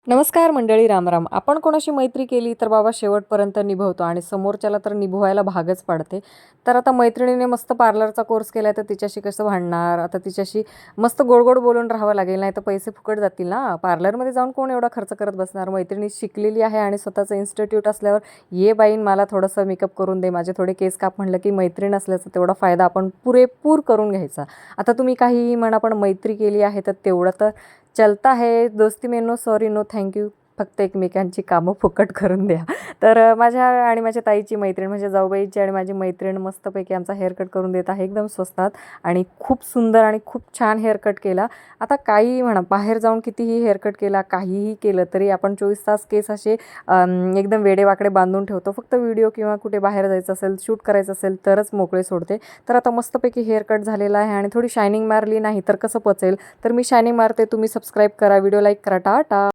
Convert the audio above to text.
नमस्कार मंडळी, रामराम. आपण कोणाशी मैत्री केली तर बाबा शेवटपर्यंत निभवतो आणि समोरच्याला तर निभवायला भागच पाडते. तर आता मैत्रिणीने मस्त पार्लरचा कोर्स केला तर तिच्याशी कसं भांडणार? आता तिच्याशी मस्त गोड-गोड बोलून राहावं लागेल, नाही तर पैसे फुकट जातील ना. पार्लरमध्ये जाऊन कोण एवढा खर्च करत बसणार? मैत्रिणी शिकलेली आहे आणि स्वतःचं इन्स्टिट्यूट असल्यावर, "ये बाईन मला थोडंसं मेकअप करून दे, माझे थोडे केस काप." म्हटलं की मैत्रीण असल्याचा तेवढा फायदा आपण पुरेपूर करून घ्यायचा. आता तुम्ही काहीही म्हणा, पण मैत्री केली आहे तर तेवढं तर चलता है. दोस्ती में no sorry, no thank you. फक्त एकमेकांची कामं फुकट करून द्या. तर माझ्या आणि माझ्या ताईची मैत्रीण म्हणजे जाऊबाईची आणि माझी मैत्रीण मस्तपैकी आमचा हेअरकट करून देत आहे एकदम स्वस्तात आणि खूप सुंदर आणि खूप छान हेअरकट केला. आता काहीही म्हणा, बाहेर जाऊन कितीही हेअरकट केला, काहीही केलं तरी आपण 24 तास केस असे एकदम वेडेवाकडे बांधून ठेवतो. फक्त व्हिडिओ किंवा कुठे बाहेर जायचं असेल, शूट करायचं असेल तरच मोकळे सोडते. तर आता मस्तपैकी हेअरकट झालेला आहे आणि थोडी शायनिंग मारली नाही तर कसं पचेल? तर मी शायनिंग मारते. तुम्ही सबस्क्राईब करा, व्हिडिओ लाईक करा. टाटा.